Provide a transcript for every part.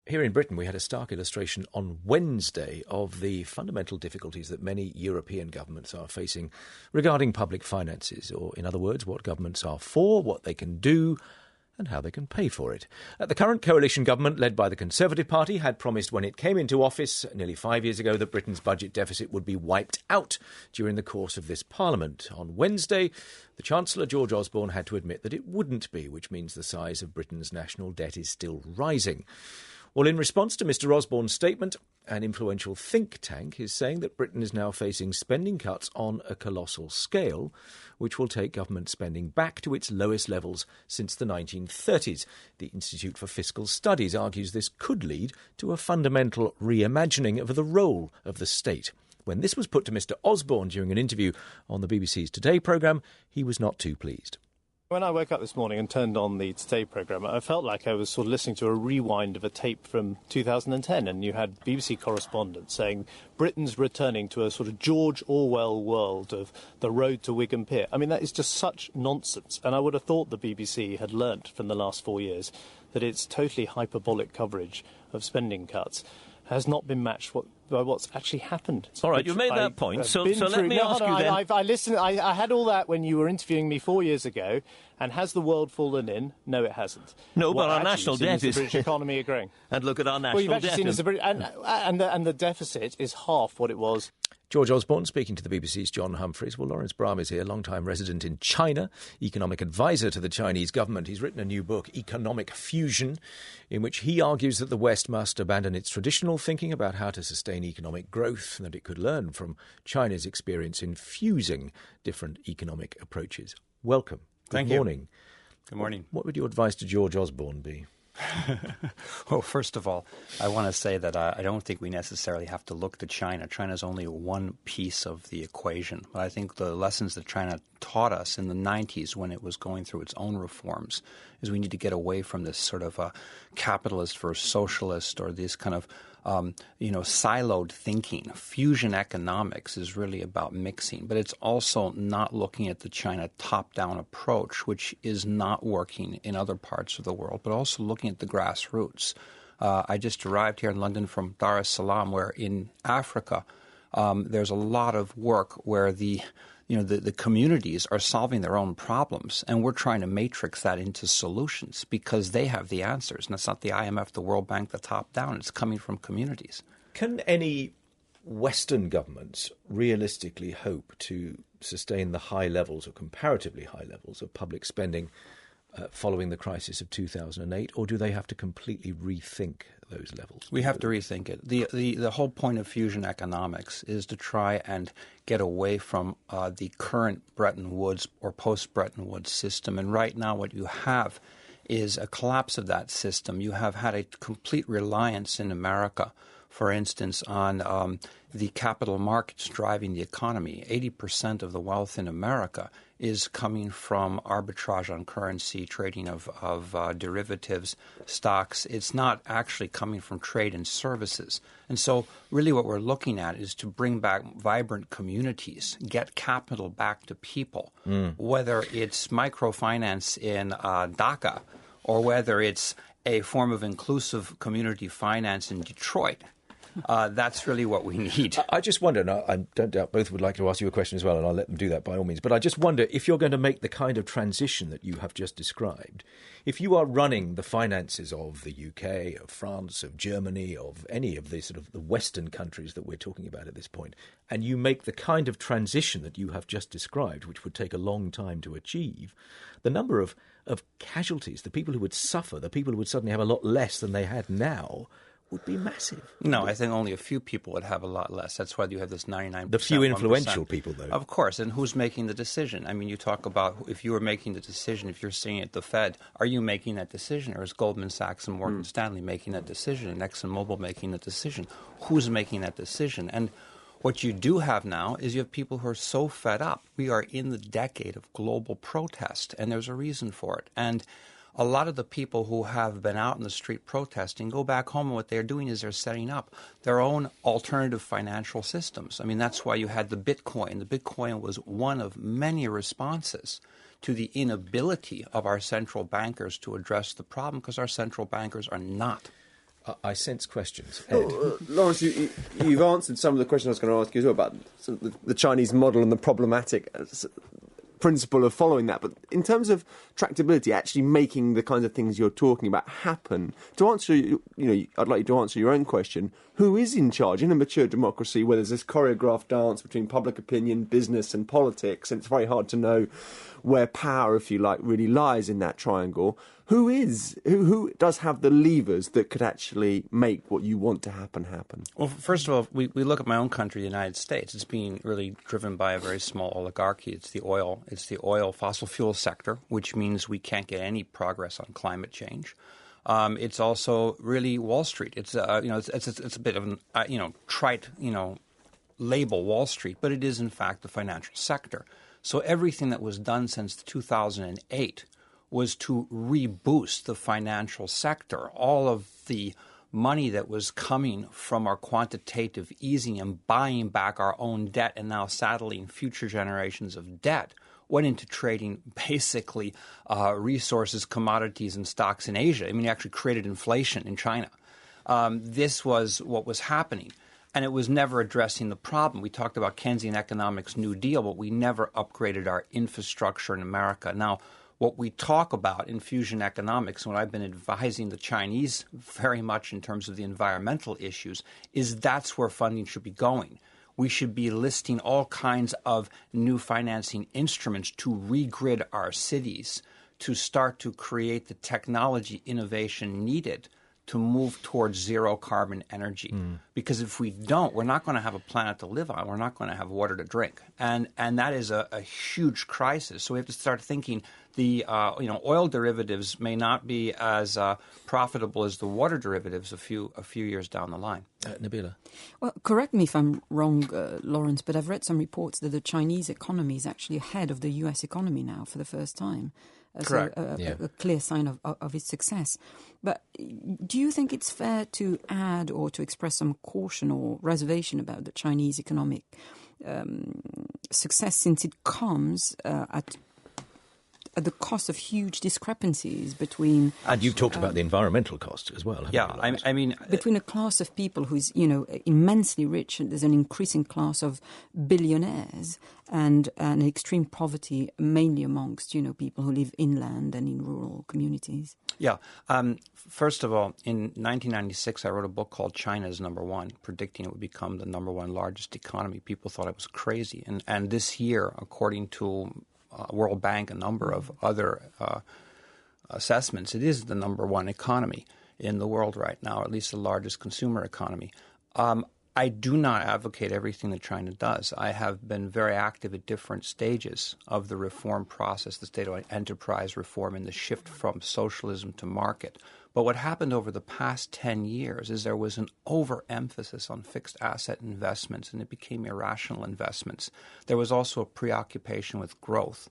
Here in Britain, we had a stark illustration on Wednesday of the fundamental difficulties that many European governments are facing regarding public finances, or in other words, what governments are for, what they can do, and how they can pay for it. The current coalition government, led by the Conservative Party, had promised when it came into office nearly 5 years ago that Britain's budget deficit would be wiped out during the course of this Parliament. On Wednesday, the Chancellor, George Osborne, had to admit that it wouldn't be, which means the size of Britain's national debt is still rising. Well, in response to Mr Osborne's statement, an influential think tank is saying that Britain is now facing spending cuts on a colossal scale, which will take government spending back to its lowest levels since the 1930s. The Institute for Fiscal Studies argues this could lead to a fundamental reimagining of the role of the state. When this was put to Mr Osborne during an interview on the BBC's Today programme, he was not too pleased. When I woke up this morning and turned on the Today programme, I felt like I was sort of listening to a rewind of a tape from 2010, and you had BBC correspondents saying Britain's returning to a sort of George Orwell world of the road to Wigan Pier. I mean, that is just such nonsense, and I would have thought the BBC had learnt from the last 4 years that its totally hyperbolic coverage of spending cuts has not been matched by what's actually happened. All right, you made that point, so let me ask you then... I listened. I had all that when you were interviewing me 4 years ago, and has the world fallen in? No, it hasn't. No, but our national debt is... the British economy are growing. And look at our national debt. And the deficit is half what it was. George Osborne speaking to the BBC's John Humphreys. Well, Laurence Brahm is here, long-time resident in China, economic advisor to the Chinese government. He's written a new book, Economic Fusion, in which he argues that the West must abandon its traditional thinking about how to sustain economic growth and that it could learn from China's experience in fusing different economic approaches. Welcome. Thank you. Good morning. Good morning. What would your advice to George Osborne be? Well, first of all, I want to say that I don't think we necessarily have to look to China. China is only one piece of the equation. But I think the lessons that China taught us in the 90s when it was going through its own reforms is we need to get away from this sort of capitalist versus socialist or this kind of siloed thinking. Fusion economics is really about mixing, but it's also not looking at the China top-down approach, which is not working in other parts of the world, but also looking at the grassroots. I just arrived here in London from Dar es Salaam, where in Africa there's a lot of work where the communities are solving their own problems, and we're trying to matrix that into solutions because they have the answers. And it's not the IMF, the World Bank, the top down. It's coming from communities. Can any Western governments realistically hope to sustain the high levels or comparatively high levels of public spending following the crisis of 2008, or do they have to completely rethink those levels? We have to rethink it. The whole point of fusion economics is to try and get away from the current Bretton Woods or post-Bretton Woods system. And right now what you have is a collapse of that system. You have had a complete reliance in America, for instance, on the capital markets driving the economy. 80% of the wealth in America is coming from arbitrage on currency, trading of derivatives, stocks. It's not actually coming from trade and services. And so really what we're looking at is to bring back vibrant communities, get capital back to people, whether it's microfinance in Dhaka or whether it's a form of inclusive community finance in Detroit. That's really what we need. I just wonder, and I don't doubt both would like to ask you a question as well, and I'll let them do that by all means, but I just wonder if you're going to make the kind of transition that you have just described, if you are running the finances of the UK, of France, of Germany, of any of the sort of the Western countries that we're talking about at this point, and you make the kind of transition that you have just described, which would take a long time to achieve, the number of casualties, the people who would suffer, the people who would suddenly have a lot less than they had now, would be massive. No, I think only a few people would have a lot less. That's why you have this 99%. The few influential 1%. people, though. Of course. And who's making the decision? I mean, you talk about if you were making the decision, if you're seeing at the Fed, are you making that decision? Or is Goldman Sachs and Morgan Stanley making that decision and ExxonMobil making that decision? Who's making that decision? And what you do have now is you have people who are so fed up. We are in the decade of global protest, and there's a reason for it. And a lot of the people who have been out in the street protesting go back home, and what they're doing is they're setting up their own alternative financial systems. I mean, that's why you had the Bitcoin. The Bitcoin was one of many responses to the inability of our central bankers to address the problem, because our central bankers are not I sense questions. Laurence, you've answered some of the questions I was going to ask you as well about sort of the Chinese model and the problematic principle of following that. But in terms of tractability, actually making the kinds of things you're talking about happen, to answer, I'd like you to answer your own question. Who is in charge in a mature democracy where there's this choreographed dance between public opinion, business and politics, and it's very hard to know where power, if you like, really lies in that triangle? Who does have the levers that could actually make what you want to happen? Well, first of all, we look at my own country, the United States. It's being really driven by a very small oligarchy. It's the oil fossil fuel sector, which means we can't get any progress on climate change. It's also really Wall Street. It's it's a bit of an trite label, Wall Street, but it is in fact the financial sector. So everything that was done since 2008 was to reboost the financial sector. All of the money that was coming from our quantitative easing and buying back our own debt and now saddling future generations of debt went into trading basically resources, commodities, and stocks in Asia. I mean, it actually created inflation in China. This was what was happening. And it was never addressing the problem. We talked about Keynesian economics, New Deal, but we never upgraded our infrastructure in America. Now, what we talk about in fusion economics, and what I've been advising the Chinese very much in terms of the environmental issues, is that's where funding should be going. We should be listing all kinds of new financing instruments to regrid our cities, to start to create the technology innovation needed to move towards zero carbon energy. Because if we don't, we're not going to have a planet to live on. We're not going to have water to drink. And that is a huge crisis. So we have to start thinking the oil derivatives may not be as profitable as the water derivatives a few years down the line. Nabila? Well, correct me if I'm wrong, Laurence, but I've read some reports that the Chinese economy is actually ahead of the US economy now for the first time. Correct. So a clear sign of its success. But do you think it's fair to add or to express some caution or reservation about the Chinese economic success, since it comes at the cost of huge discrepancies between... And you've talked about the environmental cost as well. Yeah, I mean... Between a class of people who's, immensely rich, and there's an increasing class of billionaires, and an extreme poverty, mainly amongst, people who live inland and in rural communities. Yeah. First of all, in 1996, I wrote a book called China's Number One, predicting it would become the number one largest economy. People thought I was crazy. And this year, according to World Bank, a number of other assessments, it is the number one economy in the world right now, at least the largest consumer economy. I do not advocate everything that China does. I have been very active at different stages of the reform process, the state-owned enterprise reform and the shift from socialism to market. But what happened over the past 10 years is there was an overemphasis on fixed asset investments, and it became irrational investments. There was also a preoccupation with growth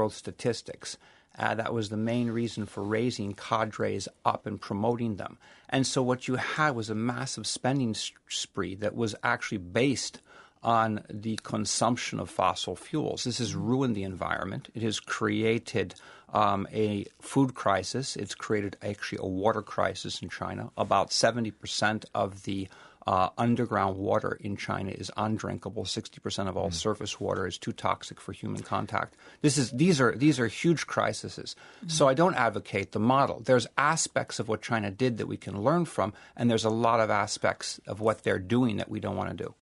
statistics. That was the main reason for raising cadres up and promoting them. And so what you had was a massive spending spree that was actually based on the consumption of fossil fuels. This has ruined the environment. It has created a food crisis. It's created actually a water crisis in China. About 70% of the underground water in China is undrinkable. 60% of all surface water is too toxic for human contact. These are huge crises. So I don't advocate the model. There's aspects of what China did that we can learn from, and there's a lot of aspects of what they're doing that we don't want to do.